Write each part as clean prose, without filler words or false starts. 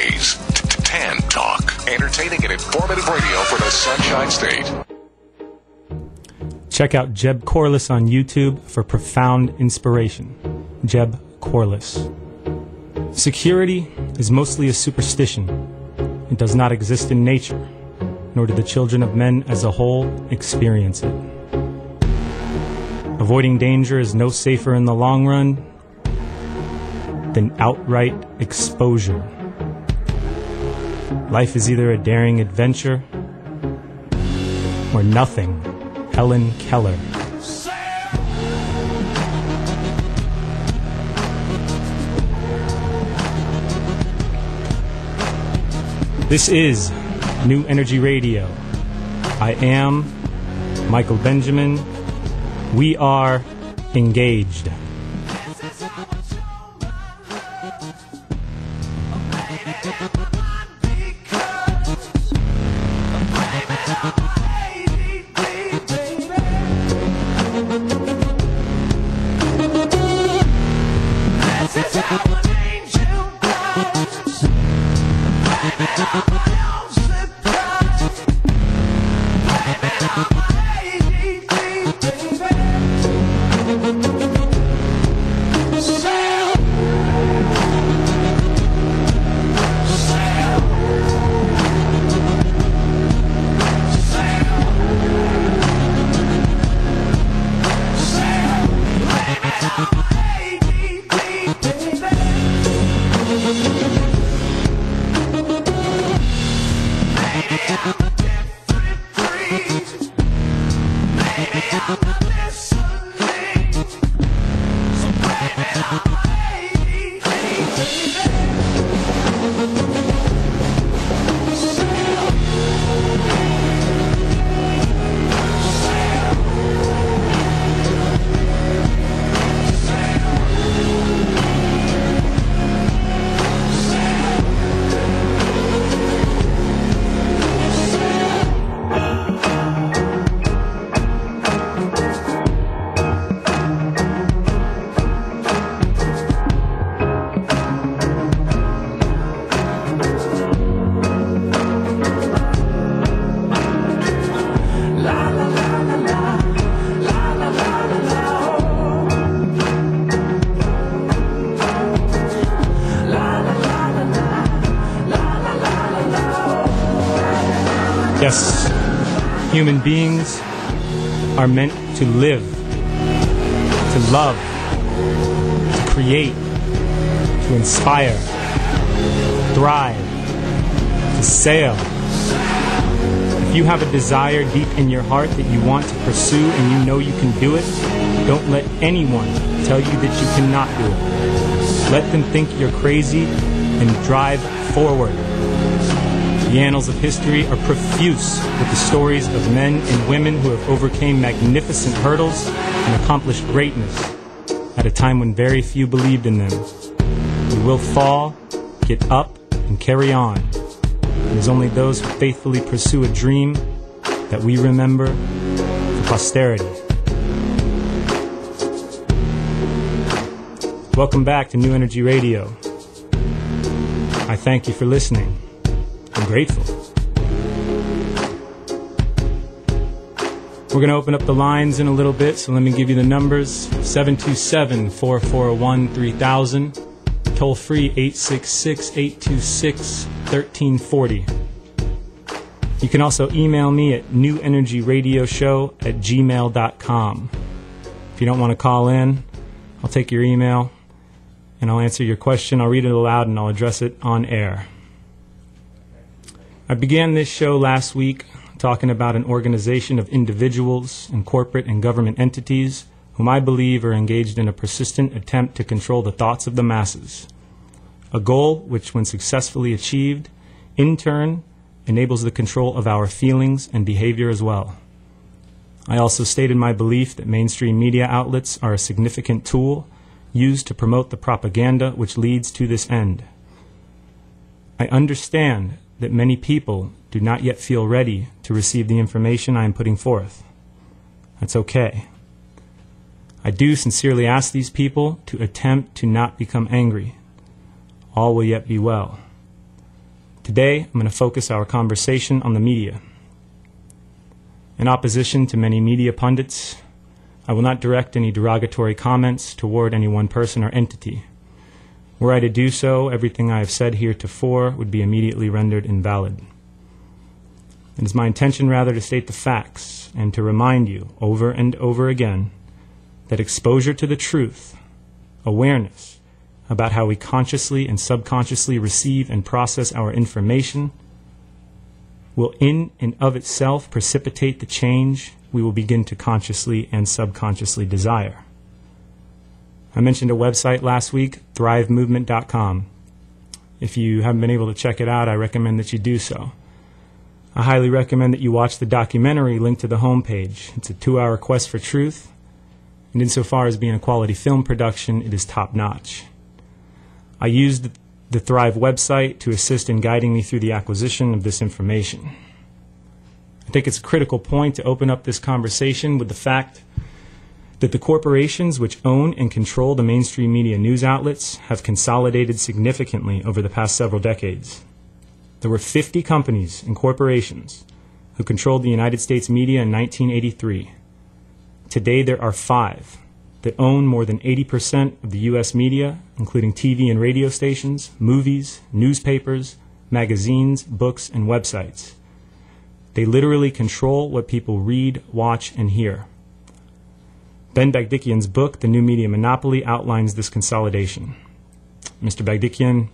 Weekdays, Tan Talk. Entertaining and informative radio for the Sunshine State. Check out Jeb Corliss on YouTube for profound inspiration. Jeb Corliss. Security is mostly a superstition. It does not exist in nature, nor do the children of men as a whole experience it. Avoiding danger is no safer in the long run than outright exposure. Life is either a daring adventure or nothing. Helen Keller. This is New Energy Radio. I am Michael Benjamin. We are engaged. Yes, human beings are meant to live, to love, to create, to inspire, to thrive, to sail. If you have a desire deep in your heart that you want to pursue and you know you can do it, don't let anyone tell you that you cannot do it. Let them think you're crazy and drive forward. The annals of history are profuse with the stories of men and women who have overcame magnificent hurdles and accomplished greatness at a time when very few believed in them. You will fall, get up, and carry on. It is only those who faithfully pursue a dream that we remember for posterity. Welcome back to New Energy Radio. I thank you for listening. I'm grateful. We're going to open up the lines in a little bit, so let me give you the numbers. 727-441-3000. Toll free 866-826-1340. You can also email me at newenergyradioshow@gmail.com. If you don't want to call in, I'll take your email and I'll answer your question. I'll read it aloud and I'll address it on air. I began this show last week talking about an organization of individuals and corporate and government entities whom I believe are engaged in a persistent attempt to control the thoughts of the masses, a goal which, when successfully achieved, in turn enables the control of our feelings and behavior as well. I also stated my belief that mainstream media outlets are a significant tool used to promote the propaganda which leads to this end. I understand that many people do not yet feel ready to receive the information I am putting forth. That's okay. I do sincerely ask these people to attempt to not become angry. All will yet be well. Today, I'm going to focus our conversation on the media. In opposition to many media pundits, I will not direct any derogatory comments toward any one person or entity. Were I to do so, everything I have said heretofore would be immediately rendered invalid. It is my intention rather to state the facts and to remind you over and over again that exposure to the truth, awareness about how we consciously and subconsciously receive and process our information will in and of itself precipitate the change we will begin to consciously and subconsciously desire. I mentioned a website last week, thrivemovement.com. If you haven't been able to check it out, I recommend that you do so. I highly recommend that you watch the documentary linked to the homepage. It's a 2-hour quest for truth, and insofar as being a quality film production, it is top-notch. I used the Thrive website to assist in guiding me through the acquisition of this information. I think it's a critical point to open up this conversation with the fact that the corporations which own and control the mainstream media news outlets have consolidated significantly over the past several decades. There were 50 companies and corporations who controlled the United States media in 1983. Today there are 5 that own more than 80% of the U.S. media, including TV and radio stations, movies, newspapers, magazines, books, and websites. They literally control what people read, watch, and hear. Ben Bagdikian's book, The New Media Monopoly, outlines this consolidation. Mr. Bagdikian,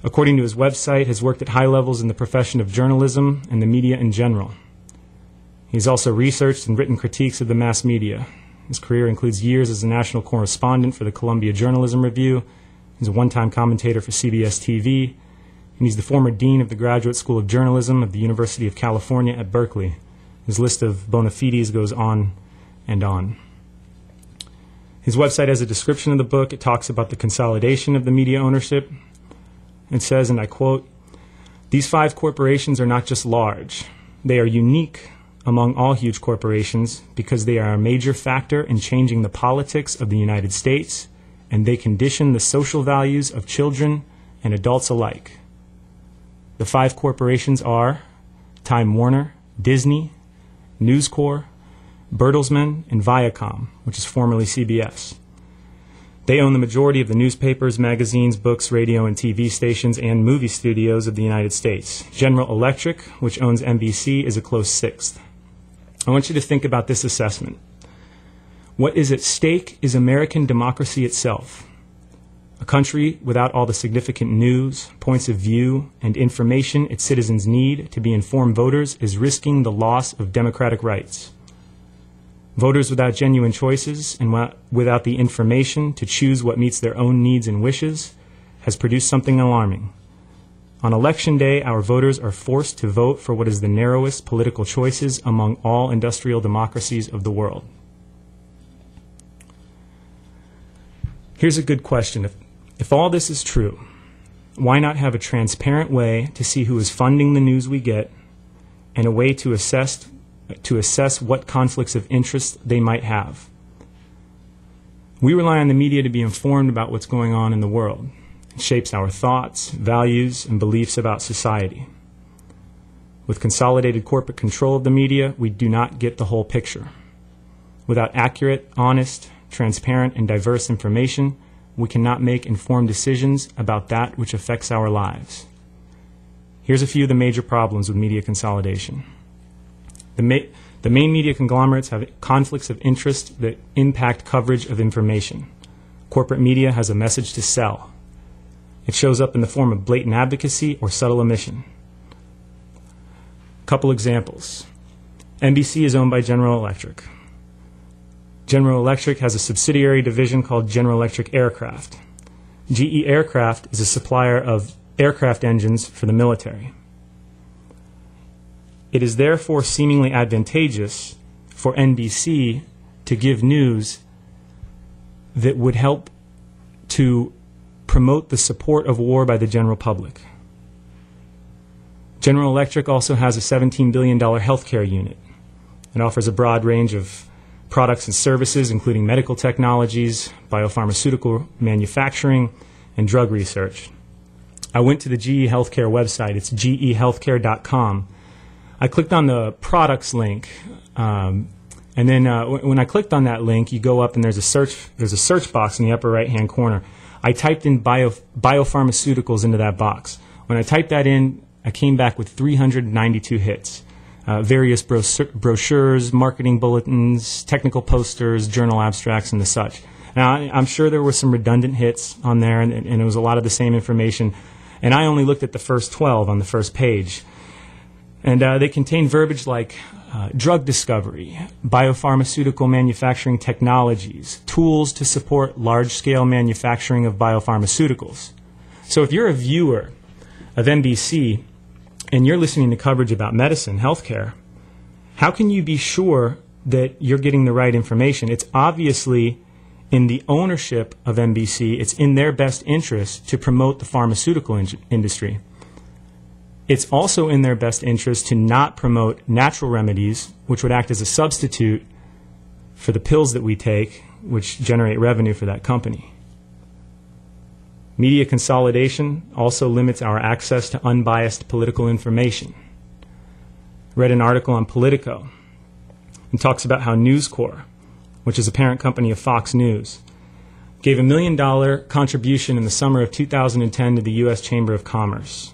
according to his website, has worked at high levels in the profession of journalism and the media in general. He's also researched and written critiques of the mass media. His career includes years as a national correspondent for the Columbia Journalism Review. He's a one-time commentator for CBS TV, and he's the former dean of the Graduate School of Journalism of the University of California at Berkeley. His list of bona fides goes on and on. His website has a description of the book. It talks about the consolidation of the media ownership. It says, and I quote, "These 5 corporations are not just large. They are unique among all huge corporations because they are a major factor in changing the politics of the United States, and they condition the social values of children and adults alike. The 5 corporations are Time Warner, Disney, News Corp, Bertelsmann, and Viacom, which is formerly CBS. They own the majority of the newspapers, magazines, books, radio, and TV stations and movie studios of the United States. General Electric, which owns NBC, is a close 6th. I want you to think about this assessment. What is at stake is American democracy itself. A country without all the significant news, points of view, and information its citizens need to be informed voters is risking the loss of democratic rights. Voters without genuine choices and without the information to choose what meets their own needs and wishes has produced something alarming. On Election Day, our voters are forced to vote for what is the narrowest political choices among all industrial democracies of the world." Here's a good question. If all this is true, why not have a transparent way to see who is funding the news we get and a way to assess what conflicts of interest they might have? We rely on the media to be informed about what's going on in the world. It shapes our thoughts, values, and beliefs about society. With consolidated corporate control of the media, we do not get the whole picture. Without accurate, honest, transparent, and diverse information, we cannot make informed decisions about that which affects our lives. Here's a few of the major problems with media consolidation. The main media conglomerates have conflicts of interest that impact coverage of information. Corporate media has a message to sell. It shows up in the form of blatant advocacy or subtle omission. Couple examples. NBC is owned by General Electric. General Electric has a subsidiary division called General Electric Aircraft. GE Aircraft is a supplier of aircraft engines for the military. It is therefore seemingly advantageous for NBC to give news that would help to promote the support of war by the general public. General Electric also has a $17 billion healthcare unit. It offers a broad range of products and services, including medical technologies, biopharmaceutical manufacturing, and drug research. I went to the GE Healthcare website. It's gehealthcare.com. I clicked on the products link, and then when I clicked on that link, you go up and there's a search box in the upper right-hand corner. I typed in biopharmaceuticals into that box. When I typed that in, I came back with 392 hits. Various brochures, marketing bulletins, technical posters, journal abstracts, and the such. Now, I'm sure there were some redundant hits on there, and it was a lot of the same information. And I only looked at the first 12 on the first page. And they contain verbiage like drug discovery, biopharmaceutical manufacturing technologies, tools to support large-scale manufacturing of biopharmaceuticals. So if you're a viewer of NBC and you're listening to coverage about medicine, healthcare, how can you be sure that you're getting the right information? It's obviously in the ownership of NBC, it's in their best interest to promote the pharmaceutical industry. It's also in their best interest to not promote natural remedies, which would act as a substitute for the pills that we take, which generate revenue for that company. Media consolidation also limits our access to unbiased political information. I read an article on Politico and talks about how News Corp, which is a parent company of Fox News, gave $1 million contribution in the summer of 2010 to the U.S. Chamber of Commerce.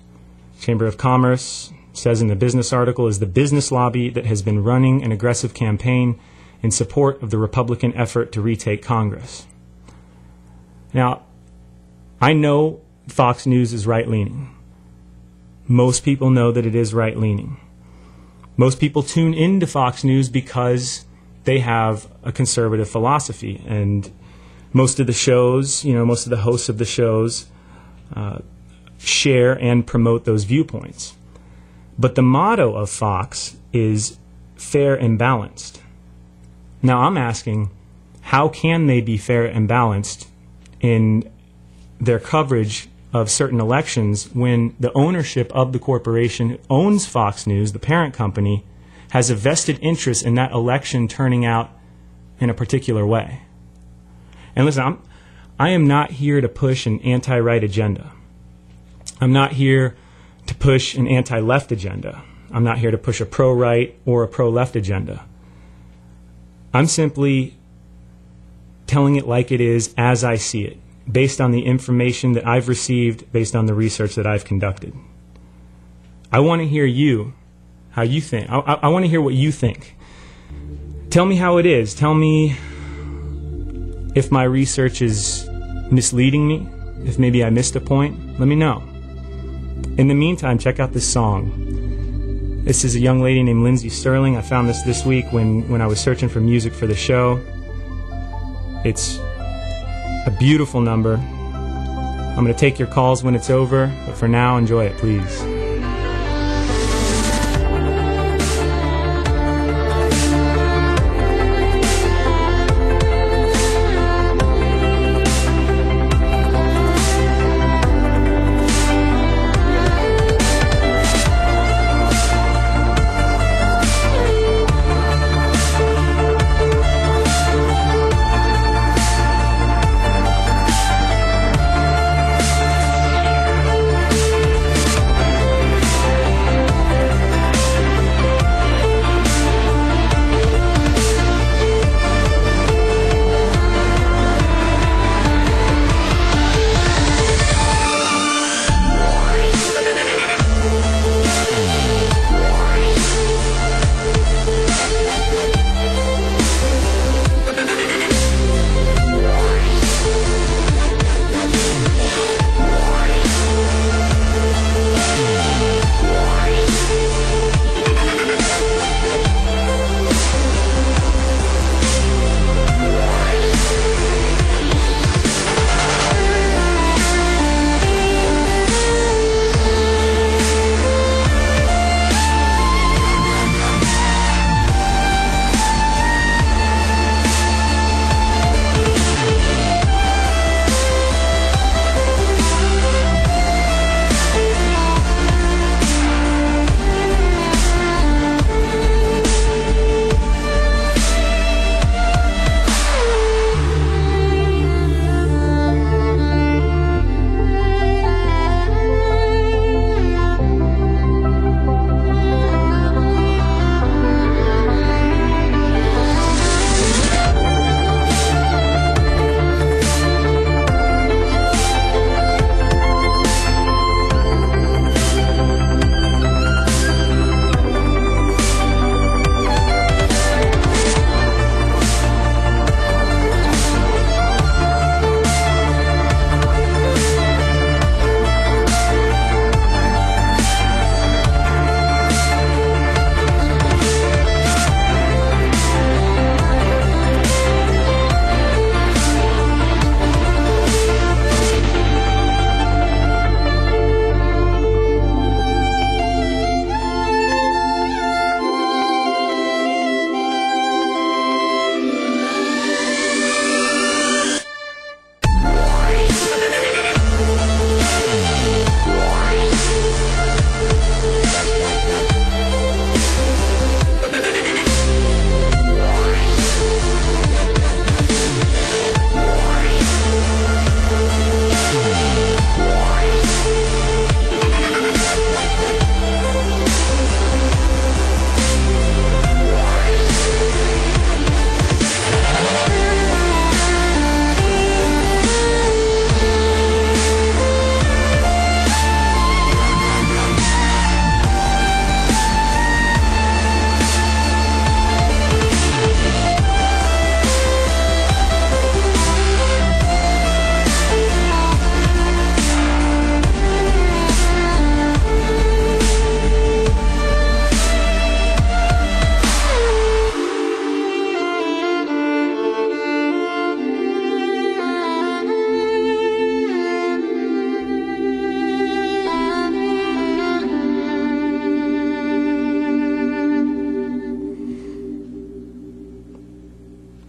Chamber of Commerce says in the business article is the business lobby that has been running an aggressive campaign in support of the Republican effort to retake Congress. Now, I know Fox News is right-leaning. Most people know that it is right-leaning. Most people tune into Fox News because they have a conservative philosophy, and most of the shows, most of the hosts of the shows share and promote those viewpoints. But the motto of Fox is fair and balanced. Now I'm asking, how can they be fair and balanced in their coverage of certain elections when the ownership of the corporation who owns Fox News, the parent company, has a vested interest in that election turning out in a particular way? And listen, I am not here to push an anti-right agenda. I'm not here to push an anti-left agenda. I'm not here to push a pro-right or a pro-left agenda. I'm simply telling it like it is as I see it, based on the information that I've received, based on the research that I've conducted. I want to hear you, how you think. I want to hear what you think. Tell me how it is. Tell me if my research is misleading me, if maybe I missed a point. Let me know. In the meantime, check out this song. This is a young lady named Lindsey Sterling. I found this week when I was searching for music for the show. It's a beautiful number. I'm going to take your calls when it's over, but for now, enjoy it, please.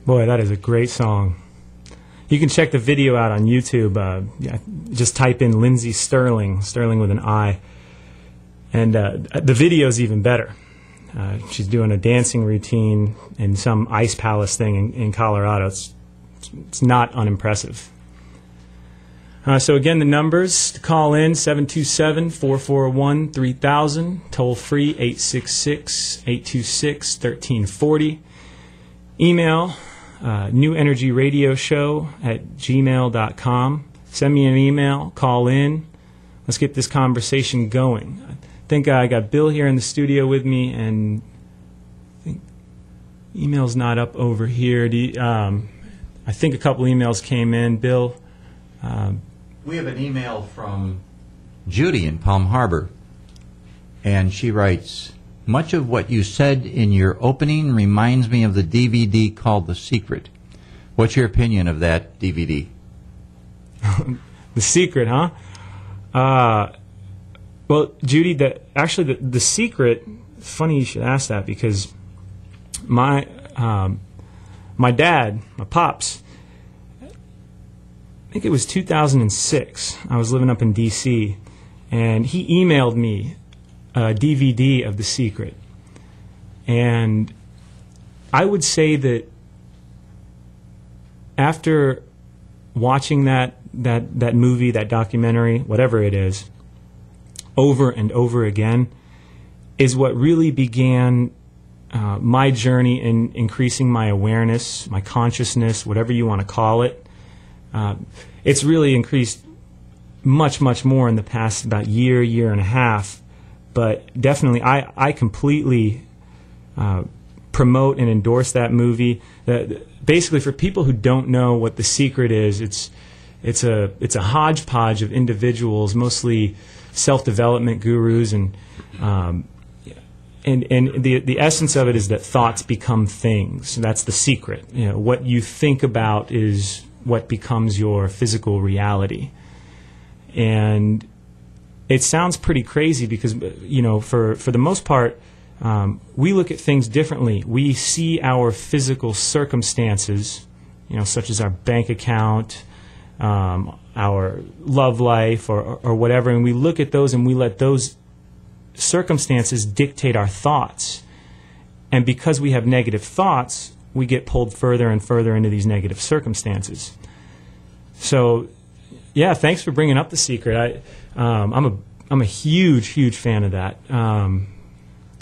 Boy, that is a great song. You can check the video out on YouTube. Just type in Lindsey Stirling, Stirling with an I. And the video's even better. She's doing a dancing routine in some ice palace thing in Colorado. It's not unimpressive. So again, the numbers to call in, 727-441-3000, toll free 866-826-1340. Email newenergyradioshow@gmail.com. Send me an email, call in. Let's get this conversation going. I think I got Bill here in the studio with me, and I think email's not up over here. I think a couple emails came in. Bill? We have an email from Judy in Palm Harbor, and she writes, "Much of what you said in your opening reminds me of the DVD called The Secret. What's your opinion of that DVD?" The Secret, huh? Well, Judy, the Secret, funny you should ask that, because my dad, my pops, I think it was 2006. I was living up in D.C., and he emailed me a DVD of The Secret. And I would say that after watching that movie, that documentary, whatever it is, over and over again, is what really began my journey in increasing my awareness, my consciousness, whatever you want to call it. It's really increased much, much more in the past about year and a half. But definitely, I completely promote and endorse that movie. Basically, for people who don't know what The Secret is, it's a hodgepodge of individuals, mostly self-development gurus, and the essence of it is that thoughts become things. That's the secret. What you think about is what becomes your physical reality. And it sounds pretty crazy because, for the most part, we look at things differently. We see our physical circumstances, such as our bank account, our love life, or whatever, and we look at those and we let those circumstances dictate our thoughts. And because we have negative thoughts, we get pulled further and further into these negative circumstances. So, yeah, thanks for bringing up The Secret. I'm a huge fan of that.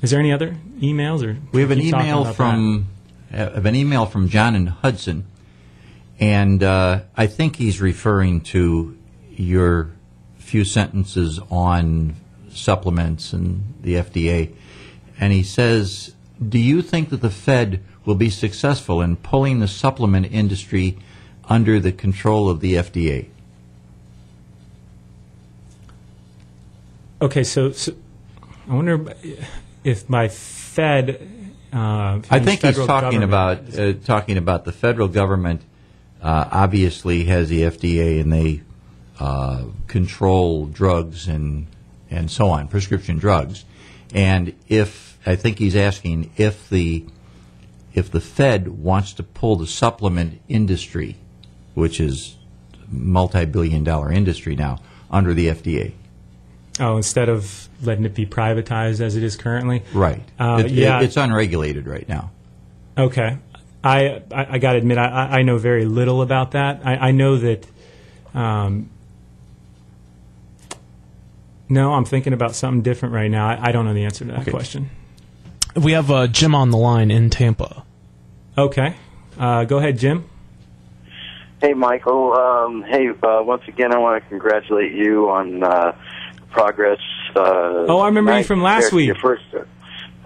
Is there any other emails, or we have an email from John in Hudson, and I think he's referring to your few sentences on supplements and the FDA, and he says, "Do you think that the Fed will be successful in pulling the supplement industry under the control of the FDA?" Okay, so I wonder if by Fed, I think he's talking about the federal government. Obviously, has the FDA, and they control drugs and so on, prescription drugs. And I think he's asking if the Fed wants to pull the supplement industry, which is a multi-billion-dollar industry now, under the FDA. Oh, instead of letting it be privatized as it is currently? Right. It's unregulated right now. Okay. I got to admit, I know very little about that. I know that, no, I'm thinking about something different right now. I don't know the answer to that question. We have Jim on the line in Tampa. Okay. Go ahead, Jim. Hey, Michael. Once again, I want to congratulate you on progress. I remember you from last week.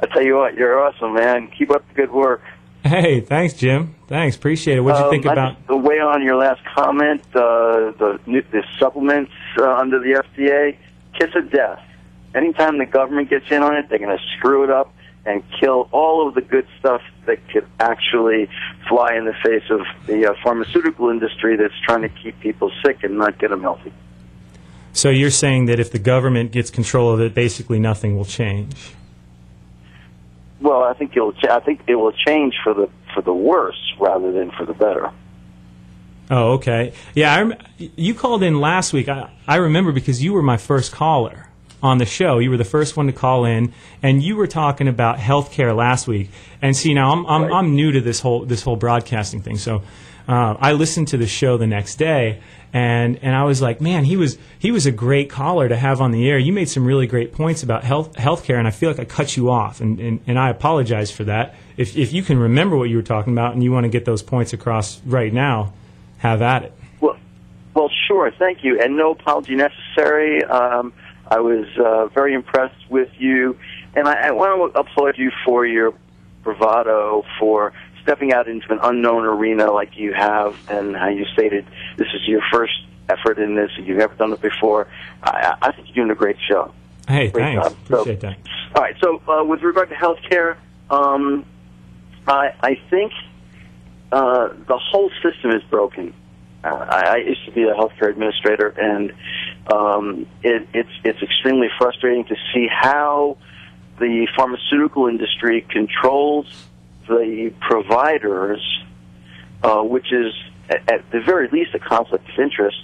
I tell you what, you're awesome, man. Keep up the good work. Hey, thanks, Jim. Thanks, appreciate it. What did you think about the way on your last comment? The supplements under the FDA, kiss of death. Anytime the government gets in on it, they're going to screw it up and kill all of the good stuff that could actually fly in the face of the pharmaceutical industry that's trying to keep people sick and not get them healthy. So you're saying that if the government gets control of it, basically nothing will change? Well, I think it will change for for the worse rather than for the better. Oh, okay. Yeah, you called in last week. I remember because you were my first caller on the show. You were the first one to call in, and you were talking about healthcare last week. And see, now I'm new to this whole broadcasting thing, so I listened to the show the next day, and I was like, man, he was a great caller to have on the air. You made some really great points about healthcare, and I feel like I cut you off, and I apologize for that. If you can remember what you were talking about and you want to get those points across right now, have at it. Well, sure. Thank you, and no apology necessary. I was very impressed with you, and I want to applaud you for your bravado, for stepping out into an unknown arena like you have, and how you stated this is your first effort in this, and you've never done it before. I think you're doing a great show. Hey, great thanks. job. Appreciate that. All right, so with regard to health care, I think the whole system is broken. I used to be a healthcare administrator, and it's extremely frustrating to see how the pharmaceutical industry controls the providers, which is at the very least a conflict of interest,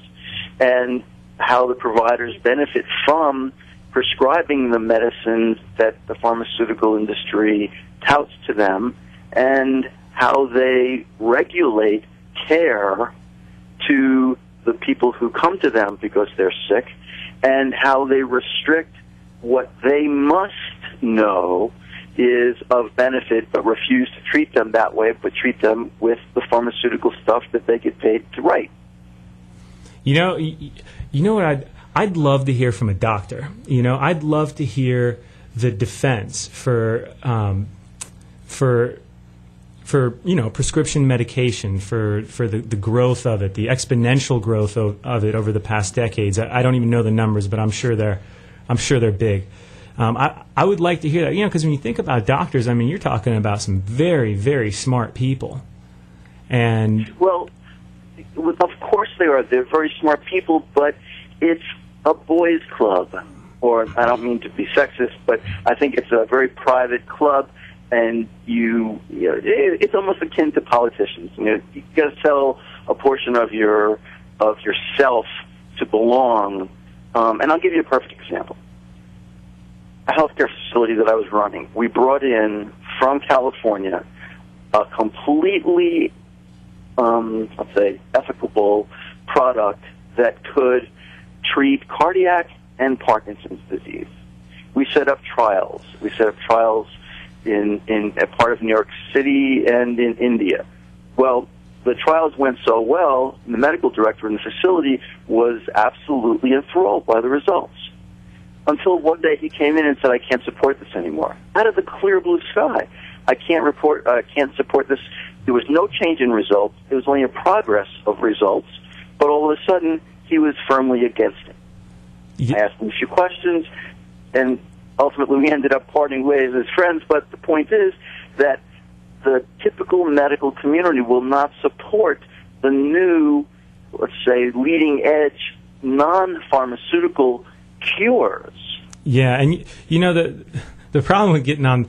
and how the providers benefit from prescribing the medicines that the pharmaceutical industry touts to them, and how they regulate care to the people who come to them because they're sick, and how they restrict what they must know is of benefit, but refuse to treat them that way, but treat them with the pharmaceutical stuff that they get paid to write. You know what I'd love to hear from a doctor. I'd love to hear the defense for prescription medication, for the growth of it, the exponential growth of it over the past decades. I don't even know the numbers, but I'm sure they're big. I would like to hear that, because when you think about doctors, I mean, you're talking about some very, very smart people. And well, of course they are. They're very smart people, but it's a boys' club, or I don't mean to be sexist, but I think it's a very private club. And it's almost akin to politicians. You got to sell a portion of yourself to belong. And I'll give you a perfect example. A healthcare facility that I was running, we brought in from California a completely, let's say, ethical product that could treat cardiac and Parkinson's disease. We set up trials. In a part of New York City and in India. Well, the trials went so well, the medical director in the facility was absolutely enthralled by the results. Until one day he came in and said, I can't support this anymore. Out of the clear blue sky. I can't support this. There was no change in results. It was only a progress of results. But all of a sudden, he was firmly against it. Yeah. I asked him a few questions, and ultimately, we ended up parting ways as friends, but the point is that the typical medical community will not support the new, let's say, leading-edge, non-pharmaceutical cures. Yeah, and the problem with getting on,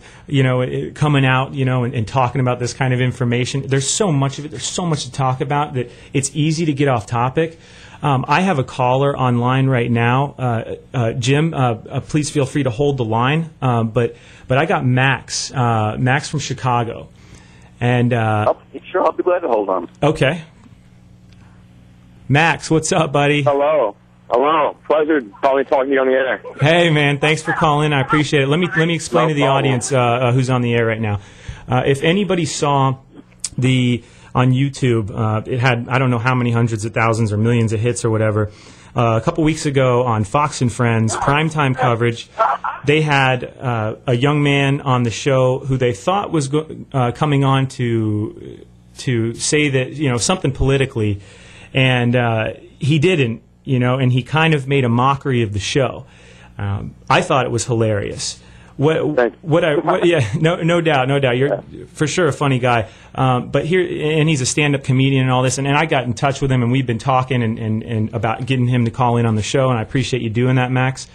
coming out, and talking about this kind of information, there's so much of it, there's so much to talk about that it's easy to get off topic. I have a caller online right now. Jim, please feel free to hold the line. But I got Max from Chicago. And sure, I'll be glad to hold on. Okay. Max, what's up, buddy? Hello. Pleasure finally talking to you on the air. Hey, man, thanks for calling. I appreciate it. Let me explain to the audience who's on the air right now. If anybody saw on YouTube, it had, I don't know how many hundreds of thousands or millions of hits or whatever. A couple weeks ago on Fox and Friends, primetime coverage, they had a young man on the show who they thought was coming on to say that, something politically, and he didn't, and he kind of made a mockery of the show. I thought it was hilarious. No doubt. You're for sure a funny guy. But here, and he's a stand-up comedian and all this. And I got in touch with him, and we've been talking and about getting him to call in on the show. And I appreciate you doing that, Max.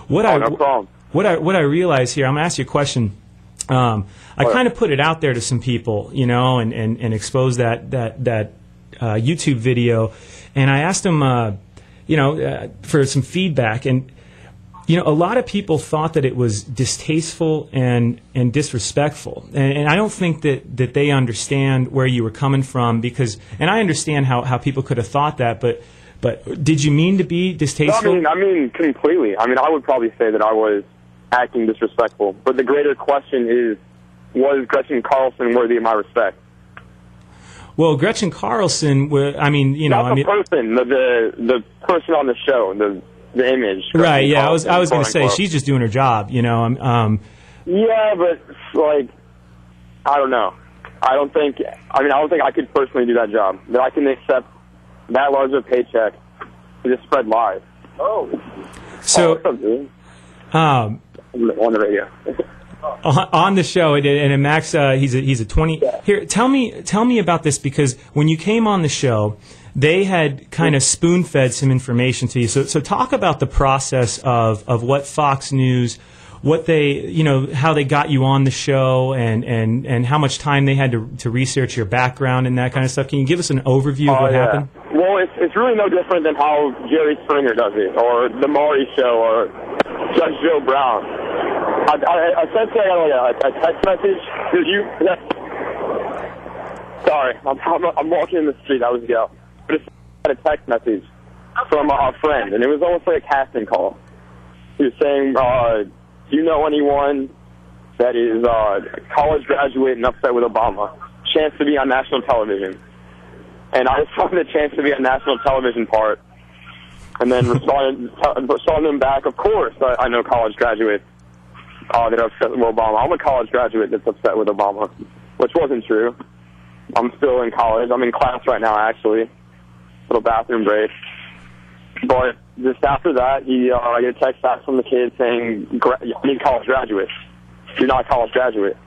No problem. What I realize here, I'm going to ask you a question. I kind of put it out there to some people, you know, and exposed that YouTube video, and I asked them, you know, for some feedback, and you know, a lot of people thought that it was distasteful and disrespectful, and I don't think that they understand where you were coming from, because, and I understand how people could have thought that, but did you mean to be distasteful? No, I mean completely. I mean, I would probably say that I was acting disrespectful, but the greater question is, was Gretchen Carlson worthy of my respect? Well, Gretchen Carlson, I mean, you know, not the person, the person on the show, the image. Right? Yeah, Carlson, I was going to say she's just doing her job, you know. Yeah, but like, I don't know. I don't think I could personally do that job. That I can accept that large of a paycheck to just spread lies. Oh. So. What's up, dude? On the radio. On the show, and Max, he's a 20. Yeah. Here, tell me about this, because when you came on the show, they had kind of spoon-fed some information to you. So talk about the process of what Fox News, what they, you know, how they got you on the show, and how much time they had to research your background and that kind of stuff. Can you give us an overview of what happened? Well, it's really no different than how Jerry Springer does it, or the Maury Show, or Judge Joe Brown. I sent a text message. Did you? Sorry, I'm walking in the street. I was go. But it's a text message from a friend, and it was almost like a casting call. He was saying, "Do you know anyone that is a college graduate and upset with Obama? Chance to be on national television." And I saw the chance to be on national television part, and then responded him back. Of course, I know college graduates that are upset with Obama. I'm a college graduate that's upset with Obama, which wasn't true. I'm still in college. I'm in class right now, actually. Little bathroom break. But just after that, I get a text back from the kid saying, "I need college graduates. You're not a college graduate."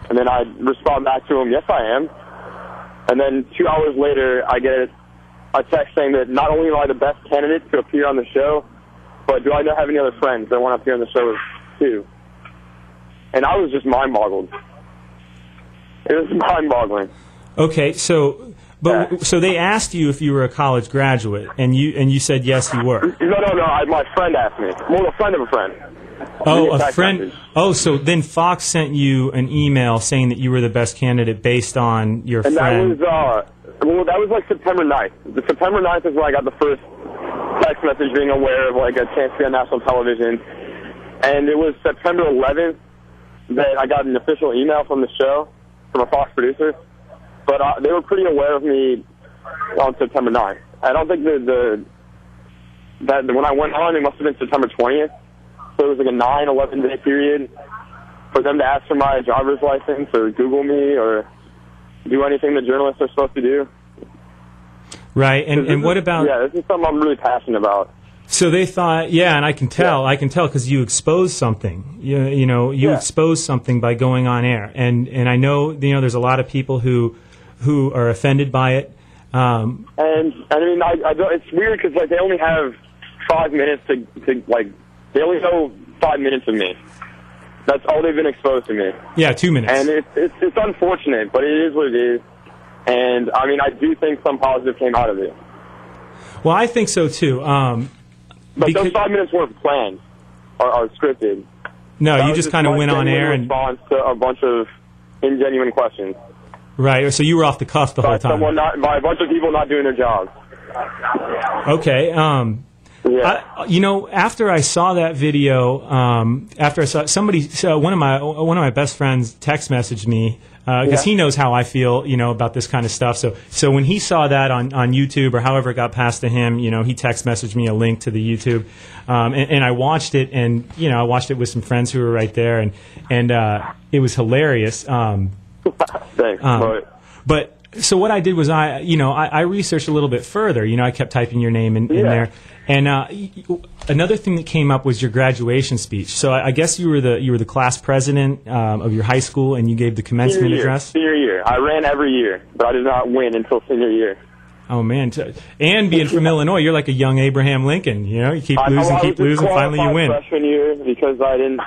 And then I respond back to him, "Yes, I am." And then 2 hours later, I get a text saying that not only am I the best candidate to appear on the show, but do I have any other friends that want to appear on the show too? And I was just mind-boggled. It was mind-boggling. Okay, so they asked you if you were a college graduate, and you said yes, you were. No. My friend asked me. Well, a friend of a friend. Oh, a friend. Message. Oh, so then Fox sent you an email saying that you were the best candidate based on your friend. And that was like September 9th. The September 9th is when I got the first text message being aware of like a chance to be on national television. And it was September 11th that I got an official email from the show, from a Fox producer. But they were pretty aware of me on September 9th. I don't think that when I went on, it must have been September 20th. So it was like a 9-11 day period for them to ask for my driver's license or Google me or do anything that journalists are supposed to do. Right, and what about... Yeah, this is something I'm really passionate about. So they thought, yeah, and I can tell because you exposed something. You exposed something by going on air, and I know there's a lot of people who are offended by it. And I mean, it's weird because like they only have 5 minutes to like they only know 5 minutes of me. That's all they've been exposed to me. Yeah, 2 minutes. And it's unfortunate, but it is what it is. And I mean, I do think some positive came out of it. Well, I think so too. But those 5 minutes weren't planned or scripted. No, you just kind of went on air and response to a bunch of ingenuine questions. Right. So you were off the cuff the whole time. By a bunch of people not doing their jobs. Okay. Yeah. After I saw that video, after I saw one of my best friends text messaged me because he knows how I feel, about this kind of stuff. So when he saw that on YouTube or however it got passed to him, he text messaged me a link to the YouTube, and I watched it, and I watched it with some friends who were right there, and it was hilarious. Thanks. But so what I did was I researched a little bit further. I kept typing your name in there. And another thing that came up was your graduation speech. So I guess you were the class president of your high school, and you gave the commencement address. Senior year. I ran every year, but I did not win until senior year. Oh man! And being from Illinois, you're like a young Abraham Lincoln. You know, you keep losing, finally you win. Freshman year because I didn't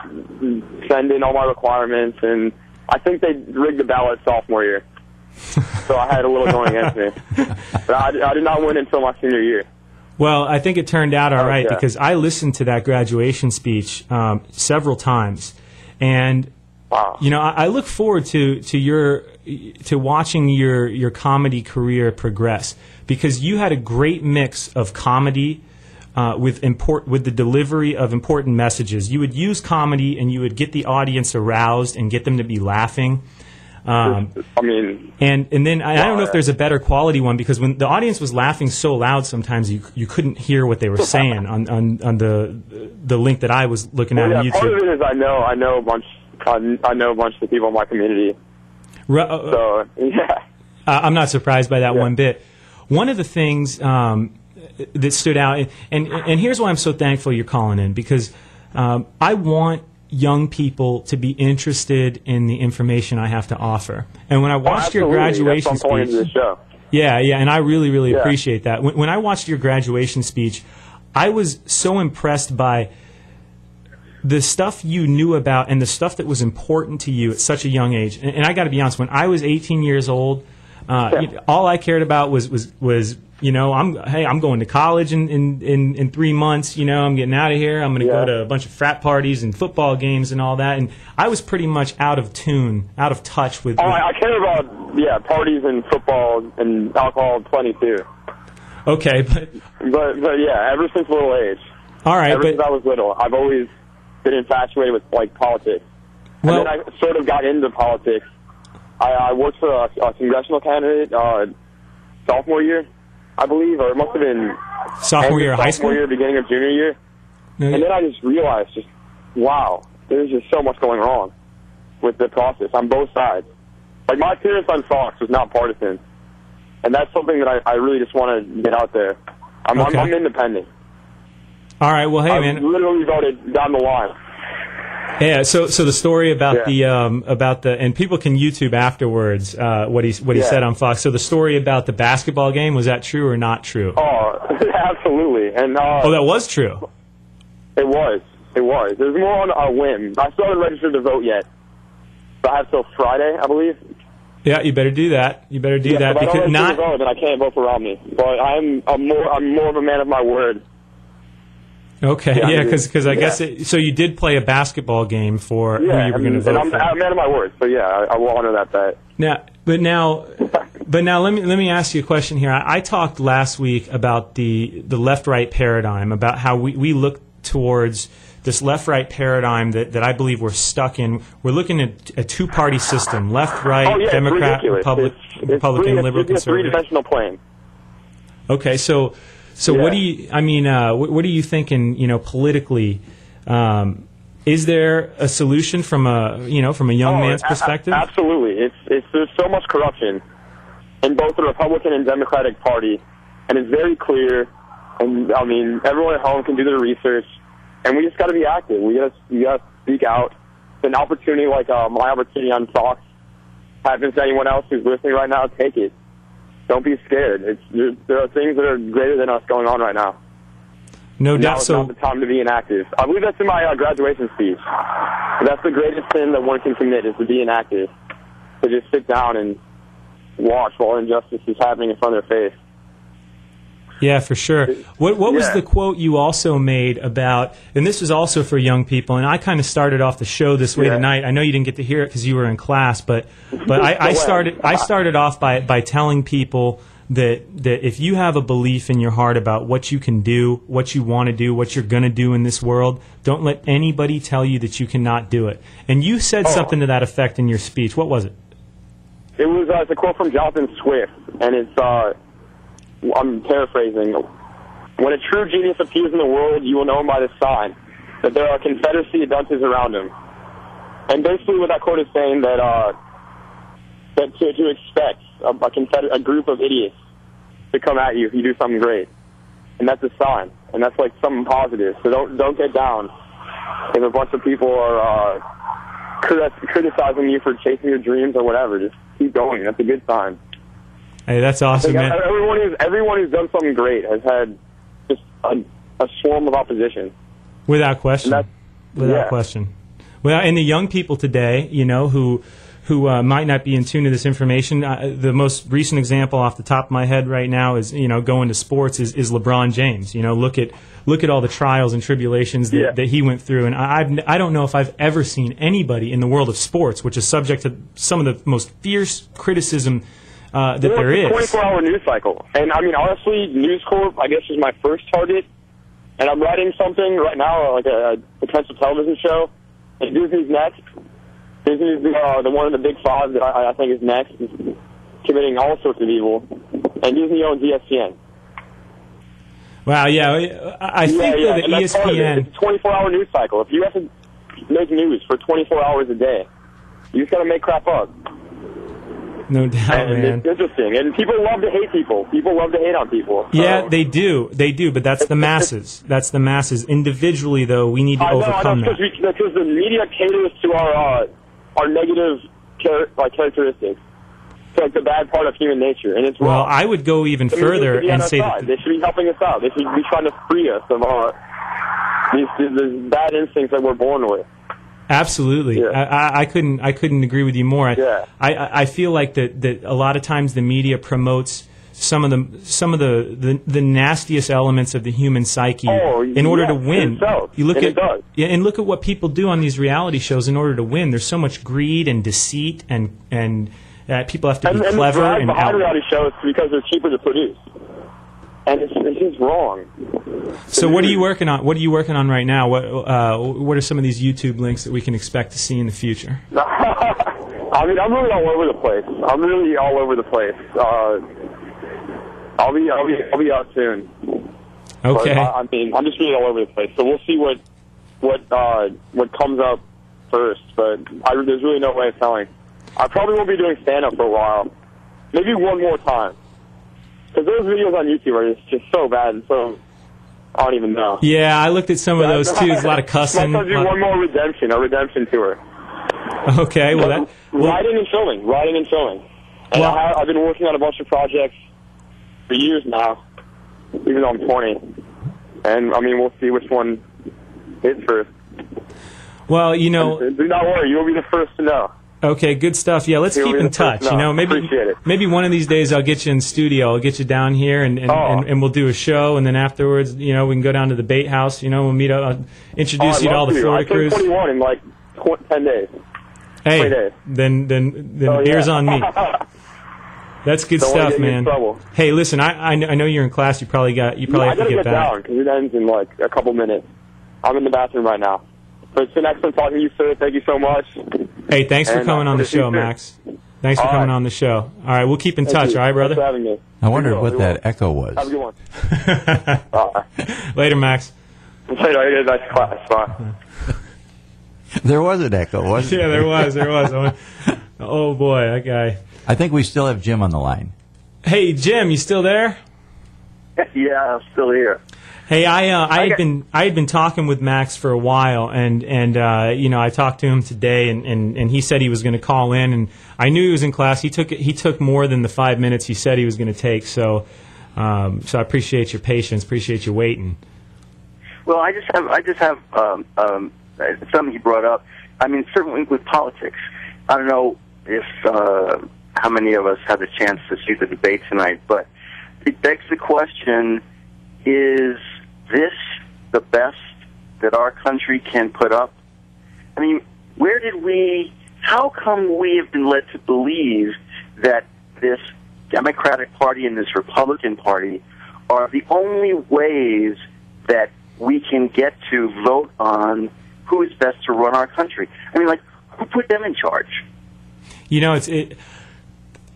send in all my requirements, and I think they rigged the ballot sophomore year, so I had a little going against me. But I did not win until my senior year. Well, I think it turned out all right because I listened to that graduation speech several times, and you know, I look forward to watching your comedy career progress, because you had a great mix of comedy with the delivery of important messages. You would use comedy and you would get the audience aroused and get them to be laughing. And then I don't know if there's a better quality one, because when the audience was laughing so loud, sometimes you couldn't hear what they were saying on the link that I was looking at on YouTube. Part of it is I know a bunch of the people in my community. So yeah, I'm not surprised by that one bit. One of the things that stood out, and here's why I'm so thankful you're calling in, because I want young people to be interested in the information I have to offer. And when I watched your graduation speech, yeah, and I really appreciate that. When I watched your graduation speech, I was so impressed by the stuff you knew about and the stuff that was important to you at such a young age. And I got to be honest, when I was 18 years old, all I cared about was you know, I'm going to college in 3 months. You know, I'm getting out of here. I'm going to go to a bunch of frat parties and football games and all that. And I was pretty much out of touch with. I care about parties and football and alcohol plenty too. Okay, but yeah, ever since little age. All right, ever since I was little, I've always been infatuated with politics. Well, and then I sort of got into politics. I worked for a congressional candidate sophomore year, I believe, or it must have been sophomore year of high school, beginning of junior year. And then I just realized, wow, there's just so much going wrong with the process on both sides. Like, my appearance on Fox was not partisan, and that's something that I really just want to get out there. I'm independent. All right, well, hey, man. I literally voted down the line. Yeah, so the story about the and people can YouTube afterwards what he said on Fox. So the story about the basketball game, was that true or not true? Oh, absolutely. And that was true. It was. It was more on a whim. I still haven't registered to vote yet, so I have till Friday, I believe. Yeah, you better do that. You better do that, because I don't to vote, then I can't vote for Romney. But I'm more of a man of my word. Okay, because I guess so. You did play a basketball game for who you were going to vote for. I'm a man of my word, so I will honor that bet. Now, let me ask you a question here. I talked last week about the left-right paradigm, about how we look towards this left-right paradigm that I believe we're stuck in. We're looking at a two-party system: left-right, Democrat, Republican, liberal, conservative. It's a three-dimensional plane. Okay, so what do you? I mean, what are you thinking? You know, politically, is there a solution from a young man's perspective? Absolutely. There's so much corruption in both the Republican and Democratic Party, and it's very clear. And I mean, everyone at home can do their research, and we just got to be active. We got to speak out. An opportunity like my opportunity on Fox happens to anyone else who's listening right now. Take it. Don't be scared. There are things that are greater than us going on right now. No doubt. Now's not the time to be inactive. I believe that's in my graduation speech. That's the greatest sin that one can commit, is to be inactive. To just sit down and watch while injustice is happening in front of their face. Yeah, for sure. What was the quote you also made about, and this was also for young people, and I kind of started off the show this way tonight. I know you didn't get to hear it because you were in class, but I started off by telling people that if you have a belief in your heart about what you can do, what you want to do, what you're going to do in this world, don't let anybody tell you that you cannot do it. And you said something to that effect in your speech. What was it? It was it's a quote from Jonathan Swift, and it's I'm paraphrasing. When a true genius appears in the world, you will know him by this sign, that there are confederacy of dunces around him. And basically what that quote is saying, that to expect a group of idiots to come at you if you do something great. And that's a sign. And that's like something positive. So don't get down if a bunch of people are criticizing you for chasing your dreams or whatever. Just keep going. That's a good sign. Hey, that's awesome, man. Everyone who's done something great has had just a swarm of opposition. Without question. Without question. Well, and the young people today, you know, who might not be in tune to this information. The most recent example off the top of my head right now is, you know, going to sports is LeBron James. You know, look at all the trials and tribulations that he went through, and I don't know if I've ever seen anybody in the world of sports, which is subject to some of the most fierce criticism that there is. It's a 24-hour news cycle, and I mean, honestly, News Corp, I guess, is my first target, and I'm writing something right now, like a potential television show, and Disney's next. Disney's the one of the big five that I think is next, is committing all sorts of evil, and Disney owns ESPN. Wow, yeah, I think that the ESPN... It's a 24-hour news cycle. If you have to make news for 24 hours a day, you just got to make crap up. No doubt, and man. It's interesting, and people love to hate people. People love to hate on people. So. Yeah, they do, but that's the masses. That's the masses. Individually, though, we need to overcome that. Because the media caters to our negative characteristics. It's like the bad part of human nature, and it's wrong. Well, I would go even further and say that they should be helping us out. They should be trying to free us of these bad instincts that we're born with. Absolutely, yeah. I couldn't agree with you more. I feel like that a lot of times the media promotes some of the nastiest elements of the human psyche in order to win. You look and look at what people do on these reality shows in order to win. There's so much greed and deceit and people have to be clever and behind reality shows because they're cheaper to produce, and it's just wrong. So what are you working on? What are you working on right now? What are some of these YouTube links that we can expect to see in the future? I mean, I'm really all over the place. I'll be out soon. Okay. But, I mean, I'm just really all over the place. So we'll see what comes up first. But there's really no way of telling. I probably won't be doing stand-up for a while. Maybe one more time. Because those videos on YouTube are just so bad and so... I don't even know. Yeah, I looked at some of those, too. There's a lot of cussing. I'll do one more a redemption tour. Okay, writing and filming. And I've been working on a bunch of projects for years now, even though I'm 20. And, I mean, we'll see which one hits first. Well, you know... Do not worry, you'll be the first to know. Okay, good stuff. Yeah, let's keep in touch. You know, maybe one of these days I'll get you in studio. I'll get you down here and we'll do a show, and then afterwards, you know, we can go down to the Bait House. You know, we'll meet up, I'll introduce you to all the Florida crews. I turned 21 in like 10 days. Hey, 20 days. then beer's on me. That's good stuff, man. Hey, listen, I know you're in class. You probably have to get back. I gotta get down because it ends in like a couple minutes. I'm in the bathroom right now. But it's been excellent talking to you, sir. Thank you so much. Hey, thanks for coming on the show, Max. Thanks for coming on the show. All right, we'll keep in touch, all right, brother? Thanks for having me. I wondered what that echo was. Have a good one. Later, Max. Later, I get nice class. Bye. There was an echo, wasn't there? Yeah, there was. Oh, boy, that guy. I think we still have Jim on the line. Hey, Jim, you still there? Yeah, I'm still here. Hey, I had been talking with Max for a while, and you know, I talked to him today, and he said he was going to call in, and I knew he was in class. He took more than the 5 minutes he said he was going to take, so I appreciate your patience, appreciate you waiting. Well, I just have something he brought up. I mean, certainly with politics, I don't know if how many of us had the chance to see the debate tonight, but it begs the question: is this the best that our country can put up? I mean, how come we have been led to believe that this Democratic Party and this Republican Party are the only ways that we can get to vote on who is best to run our country? I mean, like, who put them in charge? You know,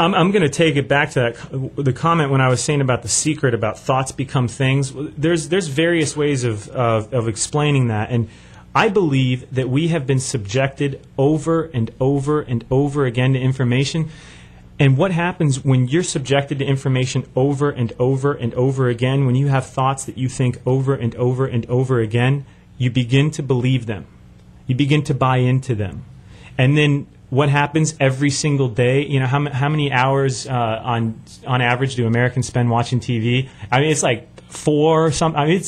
I'm going to take it back to the comment when I was saying about the secret, about thoughts become things. There's various ways of explaining that, and I believe that we have been subjected over and over and over again to information. And what happens when you're subjected to information over and over and over again, when you have thoughts that you think over and over and over again, you begin to believe them. You begin to buy into them. And then what happens every single day. You know, how many hours on average do Americans spend watching TV? I mean, it's like 4 or something. I mean,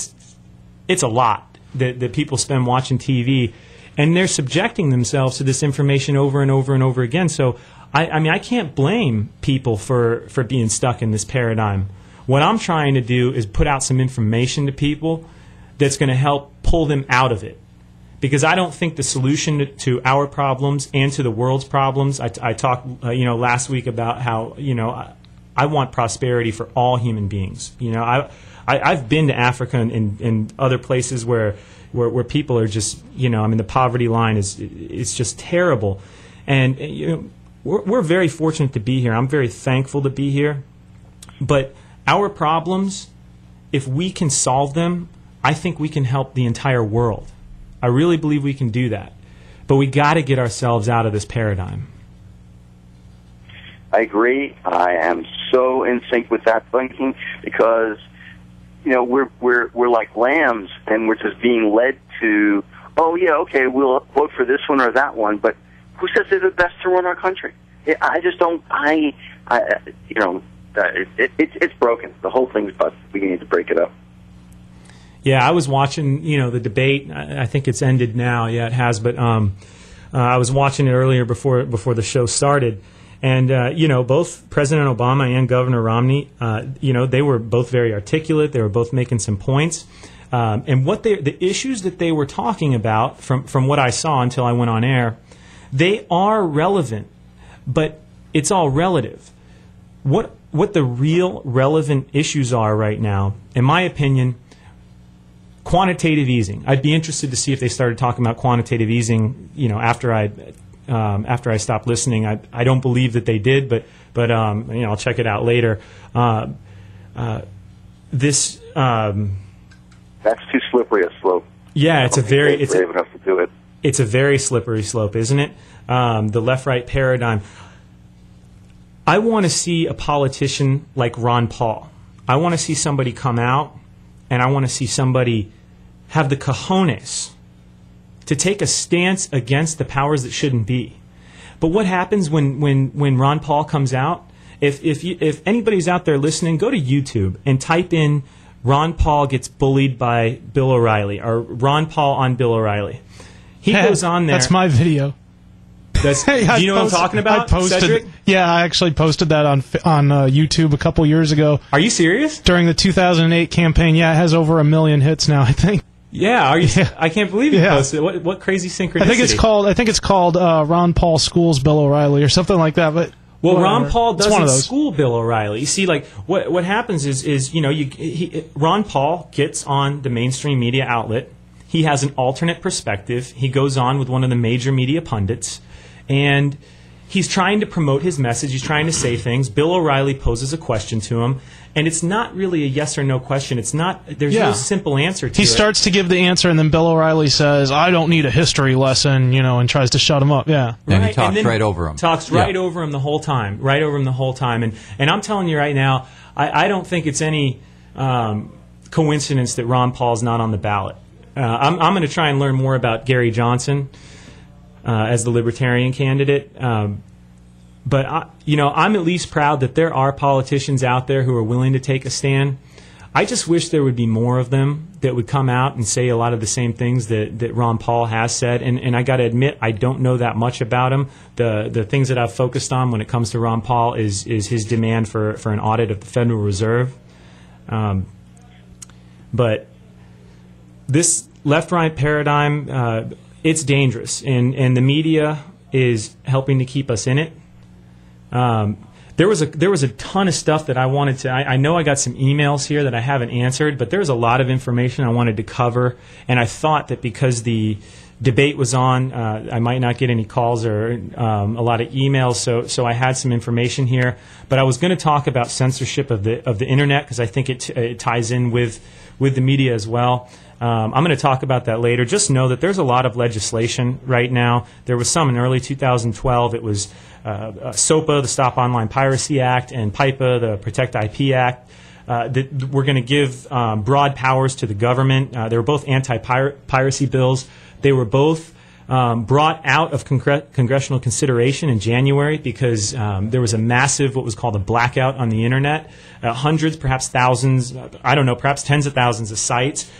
it's a lot that people spend watching TV, and they're subjecting themselves to this information over and over and over again. So, I mean, I can't blame people for being stuck in this paradigm. What I'm trying to do is put out some information to people that's going to help pull them out of it. Because I don't think the solution to our problems and to the world's problems, I talked last week about how, I want prosperity for all human beings. You know, I've been to Africa and other places where people are just, the poverty line is just terrible. And, we're very fortunate to be here. I'm very thankful to be here. But our problems, if we can solve them, I think we can help the entire world. I really believe we can do that. But we got to get ourselves out of this paradigm. I agree. I am so in sync with that thinking because, we're like lambs and we're just being led to, oh yeah, okay, we'll vote for this one or that one, but who says they're the best to run our country? I just don't. It's broken. The whole thing's busted. We need to break it up. Yeah, I was watching, the debate. I think it's ended now. Yeah, it has. But I was watching it earlier before the show started, and both President Obama and Governor Romney, they were both very articulate. They were both making some points, and the issues that they were talking about, from what I saw until I went on air, they are relevant, but it's all relative. What the real relevant issues are right now, in my opinion. Quantitative easing. I'd be interested to see if they started talking about quantitative easing. After I stopped listening. I don't believe that they did, but I'll check it out later. That's too slippery a slope. Yeah, it's a very slippery slope, isn't it? The left-right paradigm. I want to see a politician like Ron Paul. I want to see somebody come out. And I want to see somebody have the cojones to take a stance against the powers that shouldn't be. But what happens when Ron Paul comes out? If anybody's out there listening, go to YouTube and type in Ron Paul gets bullied by Bill O'Reilly or Ron Paul on Bill O'Reilly. He goes on there. That's my video. Do you know what I'm talking about, Cedric? Yeah, I actually posted that on YouTube a couple years ago. Are you serious? During the 2008 campaign, yeah, it has over 1 million hits now, I think. Yeah, I can't believe you posted it. What crazy synchronicity? I think it's called Ron Paul schools Bill O'Reilly or something like that. But whatever. Ron Paul doesn't school Bill O'Reilly. You see, like what happens is Ron Paul gets on the mainstream media outlet. He has an alternate perspective. He goes on with one of the major media pundits. And he's trying to promote his message. He's trying to say things. Bill O'Reilly poses a question to him. And it's not really a yes or no question. There's no simple answer to it. He starts to give the answer, and then Bill O'Reilly says, I don't need a history lesson, and tries to shut him up. Yeah. And he talks right over him. Over him the whole time. Right over him the whole time. And I'm telling you right now, I don't think it's any coincidence that Ron Paul's not on the ballot. I'm going to try and learn more about Gary Johnson. As the Libertarian candidate. But, I'm at least proud that there are politicians out there who are willing to take a stand. I just wish there would be more of them that would come out and say a lot of the same things that Ron Paul has said. And I got to admit, I don't know that much about him. The things that I've focused on when it comes to Ron Paul is his demand for an audit of the Federal Reserve. But this left-right paradigm... it's dangerous, and the media is helping to keep us in it. There was a ton of stuff that I wanted to. I know I got some emails here that I haven't answered, but there's a lot of information I wanted to cover, and I thought that because the debate was on, I might not get any calls or a lot of emails, so I had some information here. But I was going to talk about censorship of the internet because I think it ties in with the media as well. I'm going to talk about that later. Just know that there's a lot of legislation right now. There was some in early 2012. It was SOPA, the Stop Online Piracy Act, and PIPA, the Protect IP Act. That we're going to give broad powers to the government. They were both anti-piracy bills. They were both brought out of congressional consideration in January because there was a massive, what was called a blackout on the Internet. Hundreds, perhaps thousands, I don't know, perhaps tens of thousands of sites.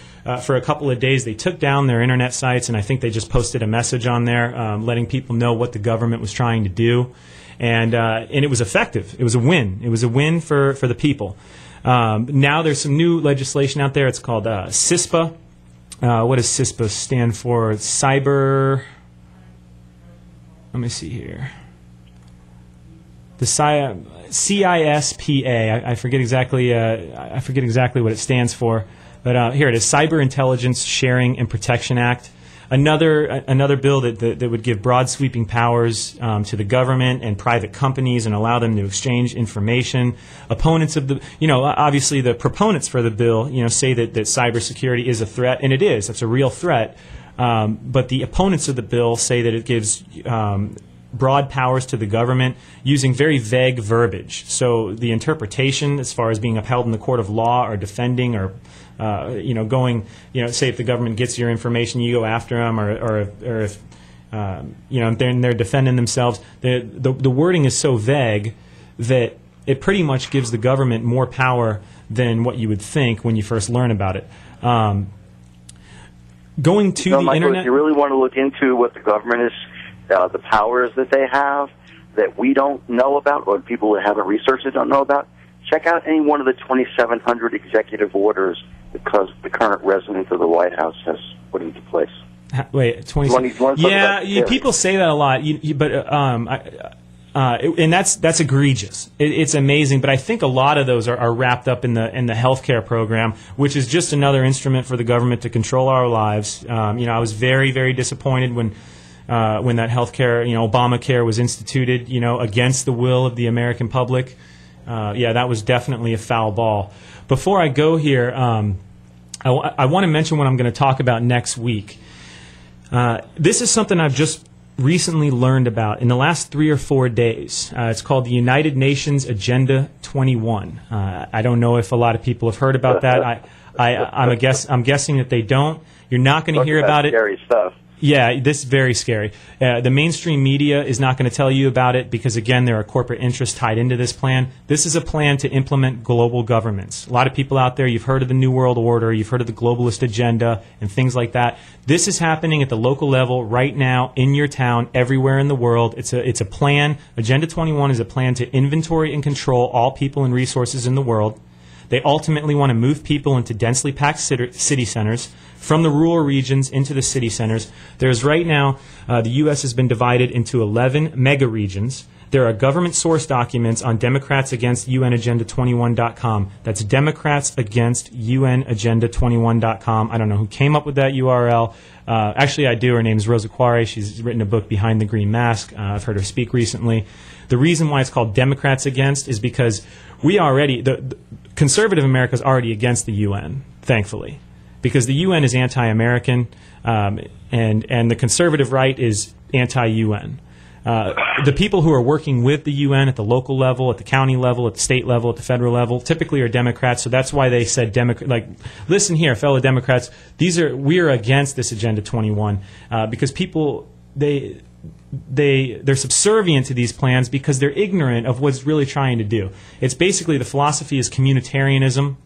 For a couple of days, they took down their Internet sites, and I think they just posted a message on there letting people know what the government was trying to do. And it was effective. It was a win. It was a win for the people. Now there's some new legislation out there. It's called CISPA. What does CISPA stand for? Cyber. Let me see here. The CISPA. I forget exactly. I forget exactly what it stands for. But here it is: Cyber Intelligence Sharing and Protection Act. Another bill that would give broad sweeping powers to the government and private companies and allow them to exchange information. Opponents of the, obviously the proponents for the bill, say that cybersecurity is a threat, and it is. It's a real threat. But the opponents of the bill say that it gives broad powers to the government using very vague verbiage. So the interpretation, as far as being upheld in the court of law or defending or going, say if the government gets your information, you go after them, or if they're defending themselves. The wording is so vague that it pretty much gives the government more power than what you would think when you first learn about it. Going to the Michael, Internet. If you really want to look into what the government is, the powers that they have that we don't know about, or people that haven't researched it don't know about, check out any one of the 2,700 executive orders because the current resident of the White House has put into place. Wait, 27? Yeah, people say that a lot, and that's egregious. It's amazing, but I think a lot of those are wrapped up in the healthcare program, which is just another instrument for the government to control our lives. I was very, very disappointed when that healthcare, Obamacare was instituted, against the will of the American public. That was definitely a foul ball. Before I go here, I want to mention what I'm going to talk about next week. This is something I've just recently learned about in the last 3 or 4 days. It's called the United Nations Agenda 21. I don't know if a lot of people have heard about that. I'm guessing that they don't. You're not going to hear about it. Scary stuff. Yeah, this is very scary. The mainstream media is not going to tell you about it because, again, there are corporate interests tied into this plan. This is a plan to implement global governments. A lot of people out there, you've heard of the New World Order, you've heard of the globalist agenda and things like that. This is happening at the local level right now in your town, everywhere in the world. It's a plan. Agenda 21 is a plan to inventory and control all people and resources in the world. They ultimately want to move people into densely packed city centers from the rural regions into the city centers. There's right now, the U.S. has been divided into 11 mega regions. There are government source documents on DemocratsAgainstUNAgenda21.com. That's DemocratsAgainstUNAgenda21.com. I don't know who came up with that URL. Actually, I do. Her name is Rosa Quare. She's written a book, Behind the Green Mask. I've heard her speak recently. The reason why it's called Democrats Against is because the conservative America is already against the UN, thankfully, because the UN is anti-American, and the conservative right is anti-UN. The people who are working with the UN at the local level, at the county level, at the state level, at the federal level, typically are Democrats. So that's why they said, listen here, fellow Democrats, we are against this Agenda 21 because people they're subservient to these plans because they're ignorant of what's really trying to do. It's basically the philosophy is communitarianism,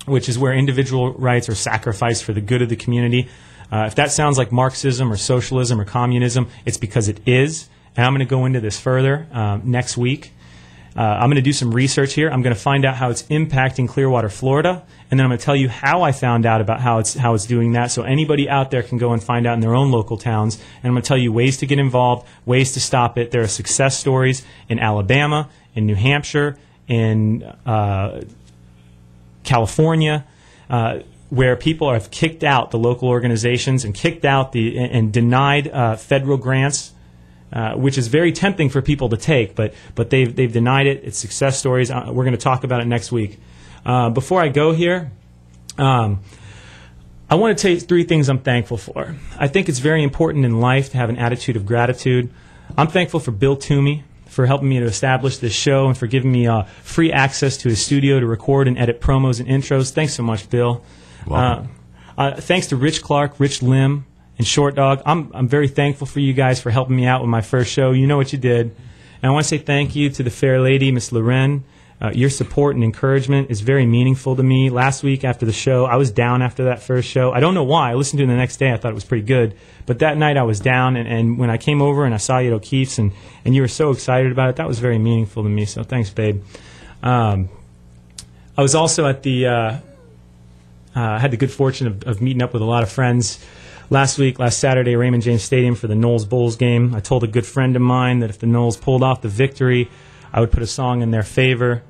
which is where individual rights are sacrificed for the good of the community. If that sounds like Marxism or socialism or communism, it's because it is. And I'm going to go into this further next week. I'm going to do some research here. I'm going to find out how it's impacting Clearwater, Florida, and then I'm going to tell you how I found out about how it's doing that, so anybody out there can go and find out in their own local towns. And I'm going to tell you ways to get involved, ways to stop it. There are success stories in Alabama, in New Hampshire, in California, where people have kicked out the local organizations and kicked out and denied federal grants. Which is very tempting for people to take, but they've denied it. It's success stories. We're going to talk about it next week. Before I go here, I want to tell you 3 things I'm thankful for. I think it's very important in life to have an attitude of gratitude. I'm thankful for Bill Toomey for helping me to establish this show and for giving me free access to his studio to record and edit promos and intros. Thanks so much, Bill. Welcome. Thanks to Rich Clark, Rich Lim, and Short Dog. I'm very thankful for you guys for helping me out with my first show. You know what you did. And I want to say thank you to the fair lady, Miss Loren. Your support and encouragement is very meaningful to me. Last week after the show, I was down after that first show. I don't know why. I listened to it the next day. I thought it was pretty good. But that night I was down, and when I came over and I saw you at O'Keefe's and you were so excited about it, that was very meaningful to me. So thanks, babe. I was also at the had the good fortune of meeting up with a lot of friends last Saturday, Raymond James Stadium for the Knowles Bulls game. I told a good friend of mine that if the Knowles pulled off the victory, I would put a song in their favor.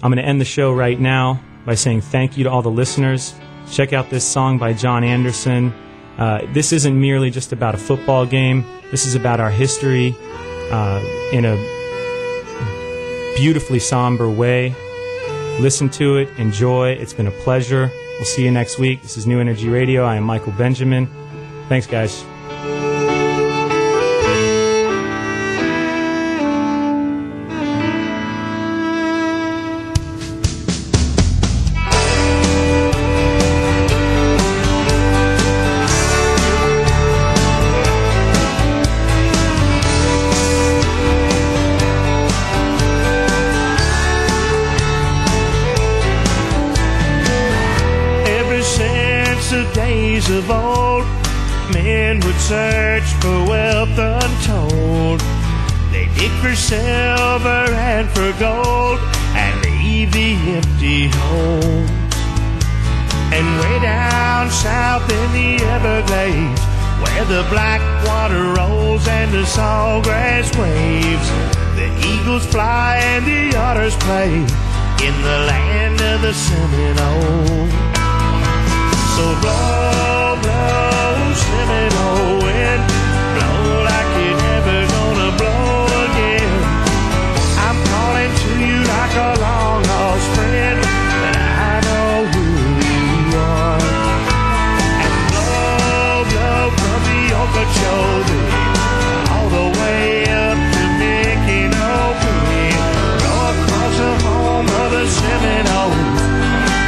I'm going to end the show right now by saying thank you to all the listeners. Check out this song by John Anderson. This isn't merely just about a football game. This is about our history in a beautifully somber way. Listen to it. Enjoy. It's been a pleasure. We'll see you next week. This is New Energy Radio. I am Michael Benjamin. Thanks, guys. Of old, men would search for wealth untold. They dig for silver and for gold and leave the empty homes. And way down south in the Everglades, where the black water rolls and the sawgrass waves, the eagles fly and the otters play in the land of the Seminoles. So blow, blow, Seminole wind, blow like you're never gonna blow again. I'm calling to you like a long lost friend, but I know who you are. And blow, blow from the Okeechobee all the way up to Mickey-No-Pee, blow across the home of the Seminoles,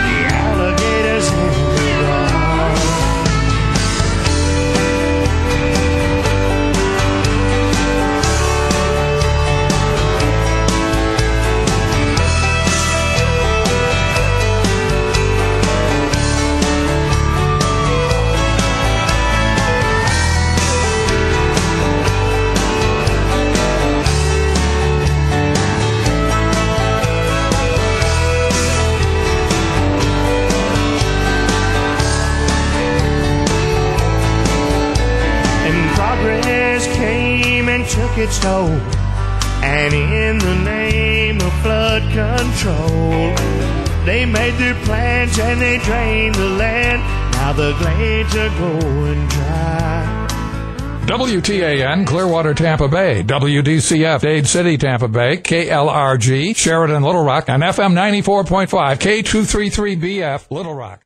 the alligators and took its toll, and in the name of flood control, they made their plans and they drained the land. Now the glades are going dry. WTAN, Clearwater, Tampa Bay. WDCF, Dade City, Tampa Bay. KLRG, Sheridan, Little Rock. And FM 94.5, K233BF, Little Rock.